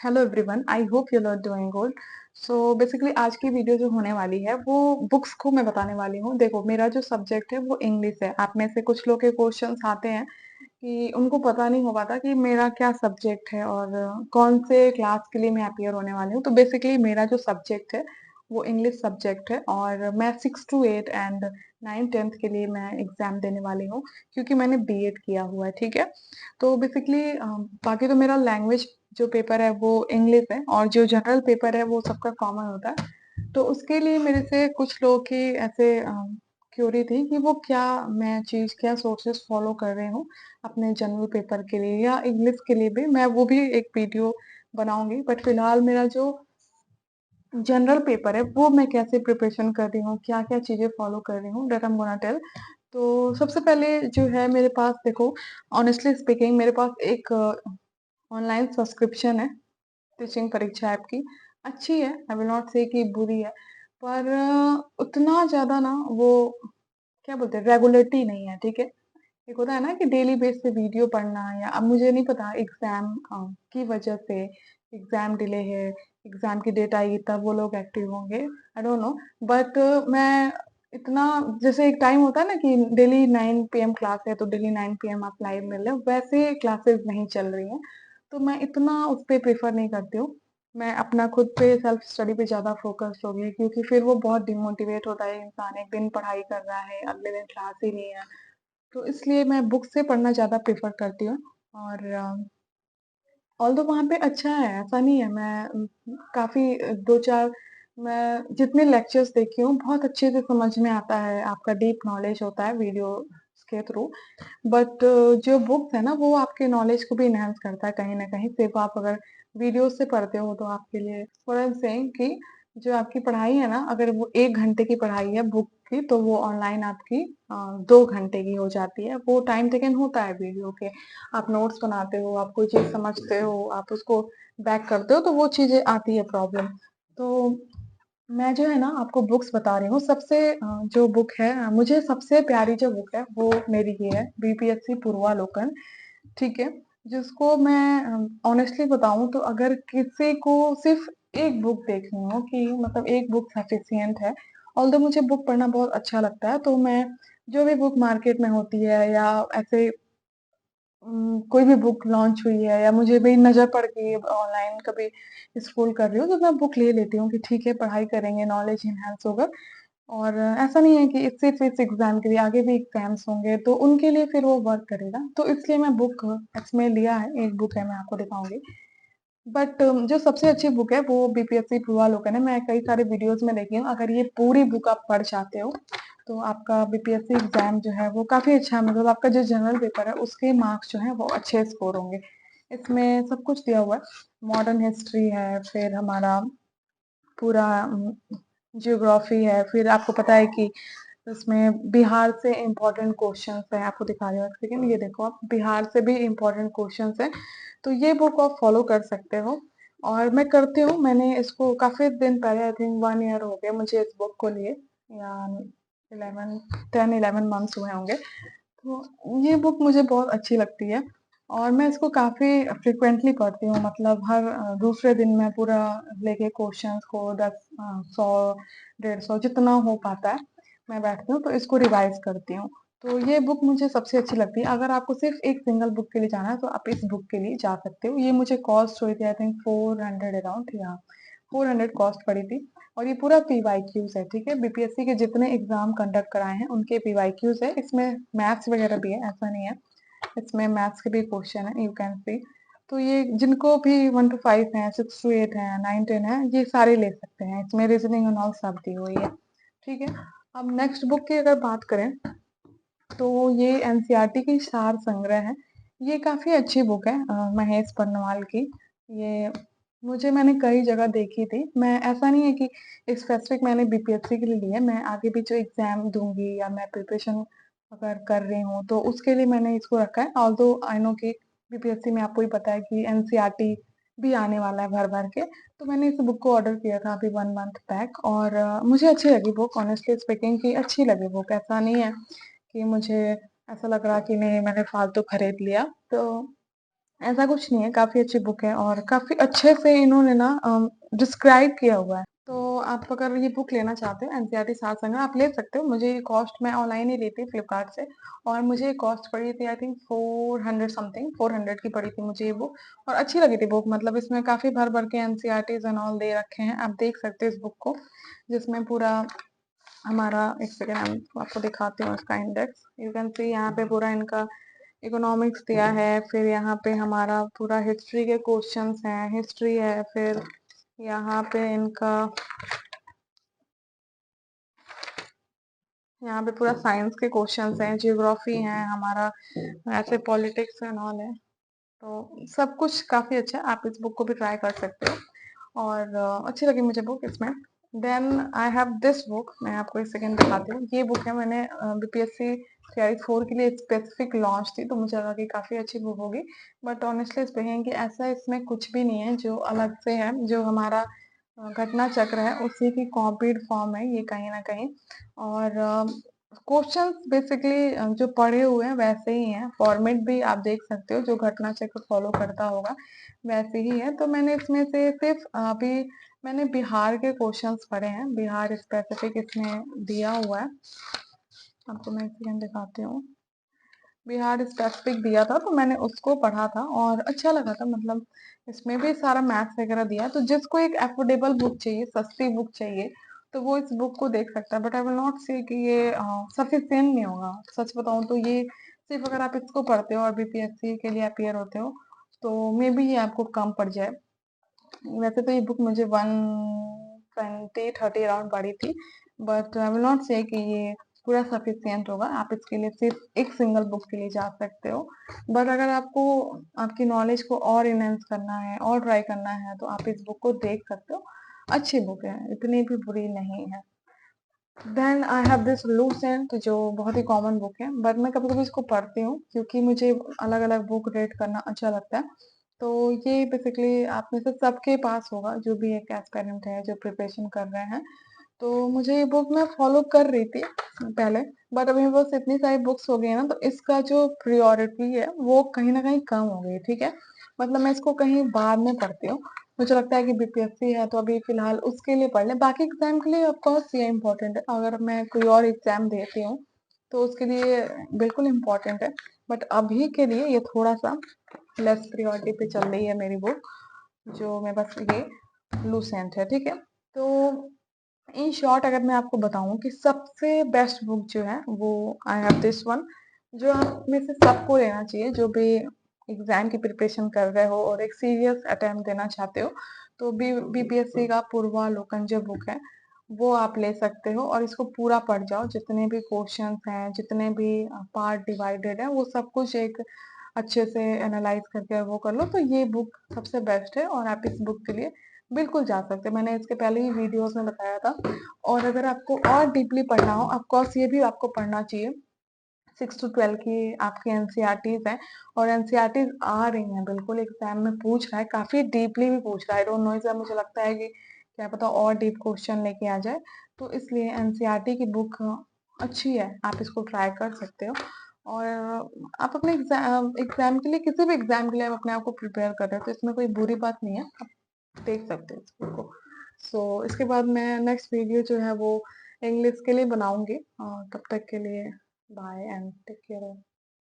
Hello everyone, I hope you are doing good. So basically आज की video जो होने वाली है वो बुक्स को मैं बताने वाली हूँ। देखो, मेरा जो सब्जेक्ट है वो इंग्लिश है। आप में से कुछ लोग के क्वेश्चंस आते हैं कि उनको पता नहीं हो पाता कि मेरा क्या सब्जेक्ट है और कौन से क्लास के लिए मैं अपियर होने वाली हूँ। तो बेसिकली मेरा जो सब्जेक्ट है वो इंग्लिश सब्जेक्ट है और मैं 6 to 8 एंड 9 10th के लिए मैं एग्जाम देने वाली हूँ, क्योंकि मैंने बीएड किया हुआ है। ठीक है, तो बेसिकली बाकी तो मेरा लैंग्वेज जो पेपर है वो इंग्लिश है और जो जनरल पेपर है वो सबका कॉमन होता है। तो उसके लिए मेरे से कुछ लोगों की ऐसे क्यूरी थी कि वो क्या सोर्सेस फॉलो कर रही हूँ अपने जनरल पेपर के लिए या इंग्लिश के लिए भी। मैं वो भी एक वीडियो बनाऊंगी, बट फिलहाल मेरा जो जनरल पेपर है वो मैं कैसे प्रिपरेशन कर रही हूँ, क्या क्या चीजें फॉलो कर रही हूँ, that I am gonna tell. तो सबसे पहले जो है मेरे पास, देखो, ऑनेस्टली स्पीकिंग मेरे पास एक ऑनलाइन सब्सक्रिप्शन है टीचिंग परीक्षा ऐप की। अच्छी है, आई विल नॉट से कि बुरी है, पर उतना ज़्यादा ना वो क्या बोलते हैं, रेगुलरिटी नहीं है। ठीक है, एक होता है ना कि डेली बेस पे वीडियो पढ़ना, या अब मुझे नहीं पता एग्ज़ाम की वजह से एग्ज़ाम डिले है, एग्ज़ाम की डेट आएगी तब वो लोग एक्टिव होंगे, आई डोंट नो। बट मैं इतना, जैसे एक टाइम होता है ना कि डेली 9 पीएम क्लास है तो डेली 9 पीएम आप लाइव मिल रहे हो, वैसे क्लासेस नहीं चल रही हैं। तो मैं इतना उस पे प्रेफ़र नहीं करती हूँ। मैं अपना खुद पे सेल्फ स्टडी पे ज़्यादा फ़ोकस्ड हो गई, क्योंकि फिर वो बहुत डिमोटिवेट होता है इंसान, एक दिन पढ़ाई कर रहा है, अगले दिन क्लास ही नहीं है। तो इसलिए मैं बुक से पढ़ना ज़्यादा प्रेफ़र करती हूँ। और ऑल्दो वहाँ पे अच्छा है, ऐसा नहीं है। मैं काफ़ी 2-4 मैं जितने लेक्चर्स देखी हूँ, बहुत अच्छे से समझ में आता है, आपका डीप नॉलेज होता है वीडियोज़ के थ्रू। बट जो बुक्स है ना, वो आपके नॉलेज को भी एनहांस करता है कहीं न कहीं। सिर्फ़ आप अगर वीडियोज़ से पढ़ते हो तो आपके लिए, व्हाट आई एम सेइंग कि जो आपकी पढ़ाई है ना, अगर वो 1 घंटे की पढ़ाई है बुक की, तो वो ऑनलाइन आपकी 2 घंटे की हो जाती है। वो टाइम टेकन होता है वीडियो के। आप नोट्स बनाते हो, आप कोई चीज़ समझते हो, आप उसको बैक करते हो, तो वो चीज़ें आती है प्रॉब्लम। तो मैं जो है ना आपको बुक्स बता रही हूँ। सबसे जो बुक है, मुझे सबसे प्यारी जो बुक है वो मेरी ये है, बीपीएससी पूर्वालोकन। ठीक है? जिसको मैं ऑनेस्टली बताऊँ तो अगर किसी को सिर्फ़ एक बुक देखनी हो कि मतलब एक बुक सफिशिएंट है, ऑल्दो मुझे बुक पढ़ना बहुत अच्छा लगता है, तो मैं जो भी बुक मार्केट में होती है या ऐसे कोई भी बुक लॉन्च हुई है या मुझे मेरी नज़र पड़ गई है ऑनलाइन, कभी स्क्रॉल कर रही हूँ, तो मैं बुक ले लेती हूँ कि ठीक है, पढ़ाई करेंगे, नॉलेज एनहांस होगा। और ऐसा नहीं है कि सिर्फ़ इस एग्ज़ाम के लिए, आगे भी एग्ज़ाम्स होंगे तो उनके लिए फिर वो वर्क करेगा। तो इसलिए मैं बुक इसमें लिया है, एक बुक है, मैं आपको दिखाऊँगी। बट जो सबसे अच्छी बुक है वो बीपीएससी पूर्वालोकन है। मैं कई सारे वीडियोज़ में देखी हूँ, अगर ये पूरी बुक आप पढ़ जाते हो, तो आपका बीपीएससी एग्ज़ाम जो है वो काफ़ी अच्छा, मतलब आपका जो जनरल पेपर है उसके मार्क्स जो हैं वो अच्छे स्कोर होंगे। इसमें सब कुछ दिया हुआ है, मॉडर्न हिस्ट्री है, फिर हमारा पूरा ज्योग्राफी है, फिर आपको पता है कि उसमें बिहार से इम्पोर्टेंट क्वेश्चंस हैं, आपको दिखा रही हूँ एक सेकंड, ये देखो आप, बिहार से भी इम्पोर्टेंट क्वेश्चंस हैं। तो ये बुक आप फॉलो कर सकते हो और मैं करती हूँ। मैंने इसको काफ़ी दिन पहले, आई थिंक 1 ईयर हो गया मुझे इस बुक को लिए, या 11 10-11 मंथ्स हुए होंगे। तो ये बुक मुझे बहुत अच्छी लगती है और मैं इसको काफ़ी फ्रीक्वेंटली पढ़ती हूँ, मतलब हर दूसरे दिन मैं पूरा लेके क्वेश्चंस को 10 100 150 जितना हो पाता है, मैं बैठती हूँ तो इसको रिवाइज़ करती हूँ। तो ये बुक मुझे सबसे अच्छी लगती है। अगर आपको सिर्फ़ एक सिंगल बुक के लिए जाना है तो आप इस बुक के लिए जा सकते हो। ये मुझे कॉस्ट हुई थी आई थिंक 400 अराउंड, या 400 कॉस्ट पड़ी थी। और ये पूरा पीवाईक्यूज़ है, ठीक है? बीपीएससी के जितने एग्ज़ाम कंडक्ट कराए हैं उनके पीवाईक्यूज़ है। इसमें मैथ्स वगैरह भी है, ऐसा नहीं है। इसमें मैथ्स के भी क्वेश्चन है, यू कैन सी। तो ये जिनको भी 1 to 5 हैं, 6 to 8 हैं, 9 10 हैं, ये सारे ले सकते हैं। इसमें रीज़निंग एंड ऑल सब दी हुई है, ठीक है? अब नेक्स्ट बुक की अगर बात करें तो ये एनसीईआरटी की सार संग्रह है। ये काफ़ी अच्छी बुक है, महेश परनवाल की। ये मैंने कई जगह देखी थी। मैं, ऐसा नहीं है कि स्पेसिफिक मैंने बीपीएससी के लिए ली है, मैं आगे भी जो एग्ज़ाम दूँगी या मैं प्रिपरेशन अगर कर रही हूँ, तो उसके लिए मैंने इसको रखा है। ऑल्दो आई नो कि बीपीएससी में आपको भी पता है कि एनसीईआरटी भी आने वाला है भर-भर के, तो मैंने इस बुक को ऑर्डर किया था अभी 1 मंथ बैक और मुझे अच्छी लगी बुक, ऑनेस्टली स्पीकिंग कि अच्छी लगी बुक। ऐसा नहीं है कि मुझे ऐसा लग रहा कि नहीं मैंने फालतू खरीद लिया। तो ऐसा कुछ नहीं है, काफ़ी अच्छी बुक है और काफ़ी अच्छे से इन्होंने ना डिस्क्राइब किया हुआ है। तो आप अगर ये बुक लेना चाहते हो एनसीईआरटी सार संग्रह आप ले सकते हो। मुझे ये कॉस्ट मैं ऑनलाइन ही ली थी फ्लिपकार्ट से और मुझे ये कॉस्ट पड़ी थी आई थिंक 400 समथिंग 400 की पड़ी थी मुझे ये बुक और अच्छी लगी थी बुक मतलब इसमें काफ़ी भर-भर के एनसीईआरटीज़ एंड ऑल दे रखे हैं। आप देख सकते हो इस बुक को जिसमें पूरा हमारा एक सेकंड मैं आपको दिखाती हूँ इसका इंडेक्स। यू कैन सी यहाँ पे पूरा इनका इकोनॉमिक्स दिया है, फिर यहाँ पे हमारा पूरा हिस्ट्री के क्वेश्चंस हैं, हिस्ट्री है, फिर यहाँ पे इनका यहाँ पे पूरा साइंस के क्वेश्चंस हैं, जियोग्राफी है हमारा, ऐसे पॉलिटिक्स एंड ऑल है। तो सब कुछ काफ़ी अच्छा है, आप इस बुक को भी ट्राई कर सकते हो और अच्छी लगी मुझे बुक इसमें। Then I have this book, मैं आपको एक सेकंड दिखाती हूँ। ये बुक है मैंने बीपीएससी सीआरई 4 के लिए स्पेसिफिक लॉन्च थी तो मुझे लगा कि काफ़ी अच्छी बुक होगी। बट ऑनेस्टली स्पीकिंग कि ऐसा इसमें कुछ भी नहीं है जो अलग से है, जो हमारा घटना चक्र है उसी की कॉपीड फॉर्म है ये कहीं न कहीं और क्वेश्चंस बेसिकली जो पढ़े हुए हैं वैसे ही हैं, फॉर्मेट भी आप देख सकते हो जो घटना चक्र फॉलो करता होगा वैसे ही है। तो मैंने इसमें से सिर्फ अभी मैंने बिहार के क्वेश्चंस पढ़े हैं, बिहार स्पेसिफिक इसमें दिया हुआ है। आपको मैं एक सेकंड दिखाती हूँ। बिहार स्पेसिफिक दिया था तो मैंने उसको पढ़ा था और अच्छा लगा था मतलब इसमें भी सारा मैथ्स वगैरह दिया तो जिसको एक अफोर्डेबल बुक चाहिए, सस्ती बुक चाहिए तो वो इस बुक को देख सकता है बट आई विल नॉट से कि ये सफिशिएंट नहीं होगा। सच बताऊं तो ये सिर्फ अगर आप इसको पढ़ते हो और बीपीएससी के लिए अपियर होते हो तो मे बी ये आपको कम पड़ जाए। वैसे तो ये बुक मुझे 120-30 अराउंड पड़ी थी बट आई विल नॉट से कि ये पूरा सफिशिएंट होगा। आप इसके लिए सिर्फ एक सिंगल बुक के लिए जा सकते हो बट अगर आपको आपकी नॉलेज को और इनहेंस करना है और ट्राई करना है तो आप इस बुक को देख सकते हो। अच्छी बुक है, इतनी भी बुरी नहीं है। Then I have this Lucent जो बहुत ही कॉमन बुक है बट मैं कभी-कभी इसको पढ़ती हूँ क्योंकि मुझे अलग-अलग बुक रीड करना अच्छा लगता है। तो ये बेसिकली आप में से सबके पास होगा जो भी एक एस्पिरेंट है, जो प्रिपरेशन कर रहे हैं। तो मुझे ये बुक मैं फॉलो कर रही थी पहले बट अभी मेरे पास इतनी सारी बुक्स हो गई है ना तो इसका जो प्रायोरिटी है वो कहीं न कहीं कम हो गई है, ठीक है? मतलब मैं इसको कहीं बाद में पढ़ती हूँ। मुझे लगता है कि बीपीएससी है तो अभी फिलहाल उसके लिए पढ़ लें, बाकी एग्ज़ाम के लिए ऑफ कोर्स ये इम्पोर्टेंट है। अगर मैं कोई और एग्ज़ाम देती हूँ तो उसके लिए बिल्कुल इम्पोर्टेंट है। बट अभी के लिए ये थोड़ा-सा लेस प्रायोरिटी पे चल रही है मेरी बुक, जो मैं बस ये लूसेंट है, ठीक है? तो इन शॉर्ट अगर मैं आपको बताऊँ कि सबसे बेस्ट बुक जो है वो आई हैव दिस वन जो आप में से सबको लेना चाहिए जो भी एग्ज़ाम की प्रिपरेशन कर रहे हो और एक सीरियस अटेम्प्ट देना चाहते हो, तो बीपीएससी का पूर्वालोकन जो बुक है, वो आप ले सकते हो और इसको पूरा पढ़ जाओ। जितने भी क्वेश्चंस हैं, जितने भी पार्ट डिवाइडेड हैं, वो सब कुछ एक अच्छे से एनालाइज़ करके वो कर लो, तो ये बुक सबसे बेस्ट है और आप इस बुक के लिए बिल्कुल जा सकते हैं। मैंने इसके पहले ही वीडियोज़ में बताया था और अगर आपको और डीपली पढ़ना हो, ऑफ कोर्स ये भी आपको पढ़ना चाहिए। 6 टू 12 की आपकी एनसीईआरटीज़ हैं और एनसीईआरटीज़ आ रही हैं, बिल्कुल एग्ज़ाम में पूछ रहा है, काफ़ी डीपली भी पूछ रहा है। आई डोंट नो इसलिए मुझे लगता है कि क्या पता और डीप क्वेश्चन लेके आ जाए। तो इसलिए एनसीईआरटी की बुक अच्छी है, आप इसको ट्राई कर सकते हो और आप अपने एग्ज़ाम के लिए किसी भी एग्ज़ाम के लिए आप अपने आप को प्रिपेयर कर रहे हो, तो इसमें कोई बुरी बात नहीं है। आप देख सकते हो इस बुक को। सो इसके बाद मैं नेक्स्ट वीडियो जो है वो इंग्लिश के लिए बनाऊँगी। तब तक के लिए बाय एंड टेक केयर।